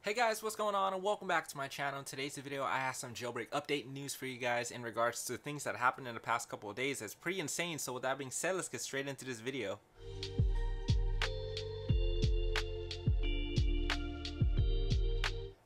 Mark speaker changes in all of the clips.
Speaker 1: Hey guys, what's going on and welcome back to my channel. In today's video I have some jailbreak update news for you guys in regards to things that happened in the past couple of days. That's pretty insane. So with that being said, let's get straight into this video.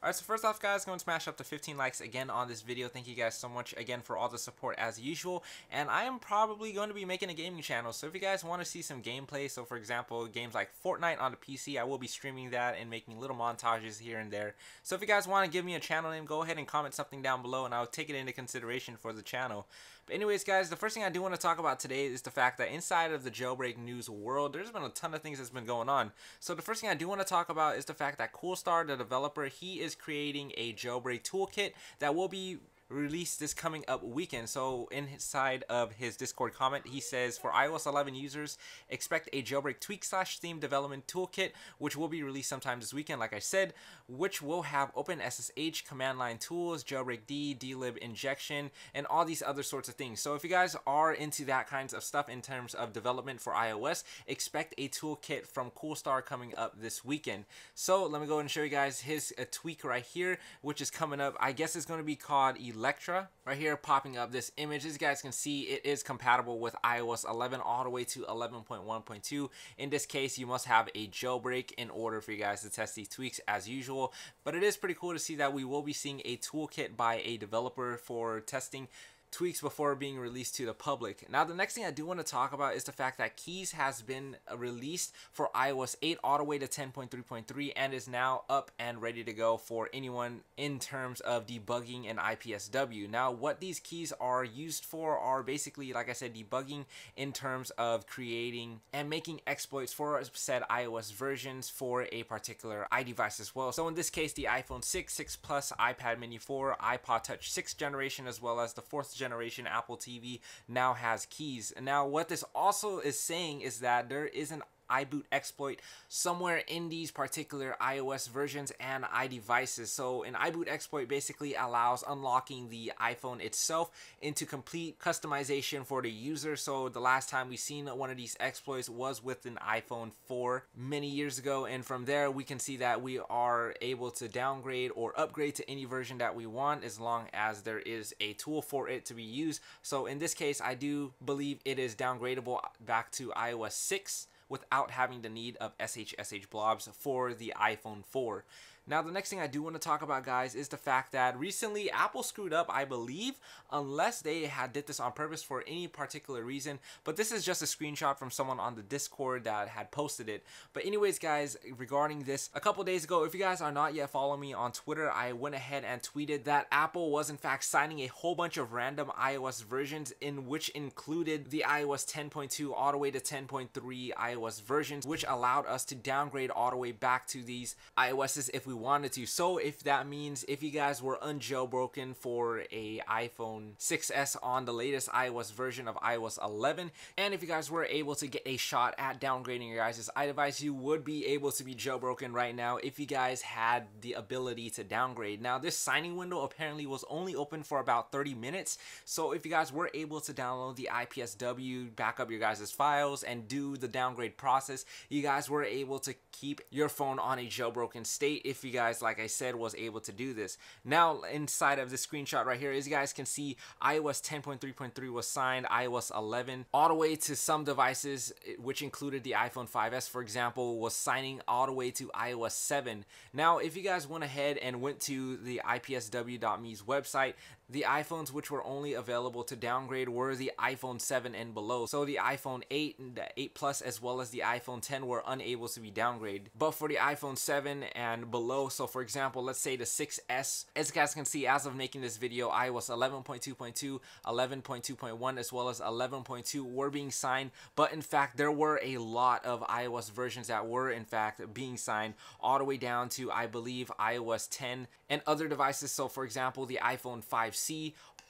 Speaker 1: Alright, so first off guys, going to smash up to 15 likes again on this video. Thank you guys so much again for all the support as usual. And I am probably going to be making a gaming channel, so if you guys want to see some gameplay, so for example games like Fortnite on the PC, I will be streaming that and making little montages here and there. So if you guys want to give me a channel name, go ahead and comment something down below and I'll take it into consideration for the channel. But anyways guys, the first thing I do want to talk about today is the fact that inside of the jailbreak news world, there's been a ton of things that's been going on. So the first thing I do want to talk about is the fact that Coolstar, the developer, he is creating a jailbreak toolkit that will be released this coming up weekend. So inside of his Discord comment, he says, for iOS 11 users, expect a jailbreak tweak/theme development toolkit, which will be released sometime this weekend, like I said, which will have OpenSSH command line tools, jailbreak D, dlib injection, and all these other sorts of things. So if you guys are into that kinds of stuff in terms of development for iOS, expect a toolkit from Coolstar coming up this weekend. So let me go and show you guys his tweak right here, which is coming up. I guess it's going to be called Electra. Right here popping up this image, as you guys can see, it is compatible with iOS 11 all the way to 11.1.2. In this case, you must have a jailbreak in order for you guys to test these tweaks as usual. But it is pretty cool to see that we will be seeing a toolkit by a developer for testing tweaks before being released to the public. Now the next thing I do want to talk about is the fact that Keys has been released for iOS 8 all the way to 10.3.3 and is now up and ready to go for anyone in terms of debugging and IPSW. Now what these keys are used for are basically, like I said, debugging in terms of creating and making exploits for said iOS versions for a particular iDevice as well. So in this case, the iPhone 6, 6 Plus, iPad mini 4, iPod Touch 6th generation, as well as the 4th generation Apple TV now has keys. Now what this also is saying is that there is an iBoot exploit somewhere in these particular iOS versions and iDevices. So an iBoot exploit basically allows unlocking the iPhone itself into complete customization for the user. So the last time we seen one of these exploits was with an iPhone 4 many years ago, and from there we can see that we are able to downgrade or upgrade to any version that we want as long as there is a tool for it to be used. So in this case, I do believe it is downgradable back to iOS 6 without having the need of SSH blobs for the iPhone 4. Now the next thing I do want to talk about, guys, is the fact that recently Apple screwed up, I believe, unless they did this on purpose for any particular reason, but this is just a screenshot from someone on the Discord that had posted it. But anyways guys, regarding this, a couple days ago, if you guys are not yet following me on Twitter, I went ahead and tweeted that Apple was in fact signing a whole bunch of random iOS versions, in which included the iOS 10.2 all the way to 10.3 iOS versions, which allowed us to downgrade all the way back to these iOSs if we wanted to. So if that means if you guys were unjailbroken for a iPhone 6s on the latest iOS version of iOS 11, and if you guys were able to get a shot at downgrading your guys' iDevice, you would be able to be jailbroken right now if you guys had the ability to downgrade. Now this signing window apparently was only open for about 30 minutes, so if you guys were able to download the IPSW, back up your guys' files, and do the downgrade process, you guys were able to keep your phone on a jailbroken state if you guys, like I said, was able to do this. Now inside of this screenshot right here, as you guys can see, iOS 10.3.3 was signed, iOS 11 all the way to some devices, which included the iPhone 5s, for example, was signing all the way to iOS 7. Now if you guys went ahead and went to the IPSW.me's website, the iPhones which were only available to downgrade were the iPhone 7 and below. So the iPhone 8 and the 8 Plus as well as the iPhone 10 were unable to be downgraded. But for the iPhone 7 and below, so for example, let's say the 6S, as you guys can see, as of making this video, iOS 11.2.2, 11.2.1 as well as 11.2 were being signed. But in fact, there were a lot of iOS versions that were in fact being signed all the way down to, I believe, iOS 10 and other devices. So for example, the iPhone 5C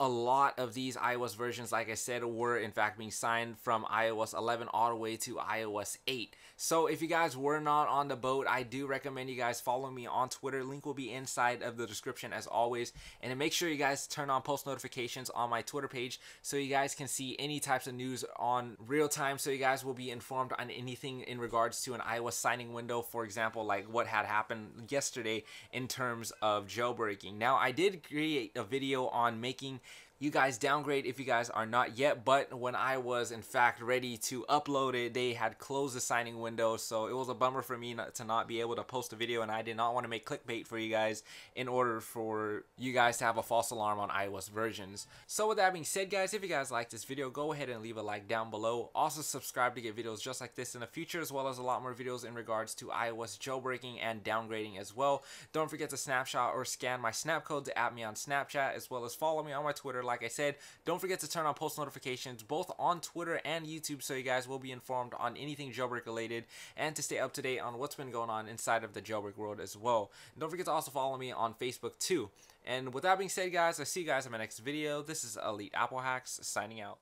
Speaker 1: a lot of these iOS versions, like I said, were in fact being signed from iOS 11 all the way to iOS 8. So if you guys were not on the boat, I do recommend you guys follow me on Twitter. Link will be inside of the description as always. And then make sure you guys turn on post notifications on my Twitter page so you guys can see any types of news on real time, so you guys will be informed on anything in regards to an iOS signing window, for example, like what had happened yesterday in terms of jailbreaking. Now, I did create a video on making you guys downgrade if you guys are not yet, but when I was in fact ready to upload it, they had closed the signing window, so it was a bummer for me to not be able to post a video, and I did not want to make clickbait for you guys in order for you guys to have a false alarm on iOS versions. So with that being said, guys, if you guys like this video, go ahead and leave a like down below. Also subscribe to get videos just like this in the future, as well as a lot more videos in regards to iOS jailbreaking and downgrading as well. Don't forget to snapshot or scan my snap code to add me on Snapchat, as well as follow me on my Twitter. Like I said, don't forget to turn on post notifications both on Twitter and YouTube, so you guys will be informed on anything jailbreak related and to stay up to date on what's been going on inside of the jailbreak world as well. And don't forget to also follow me on Facebook too. And with that being said, guys, I'll see you guys in my next video. This is Elite Apple Hacks signing out.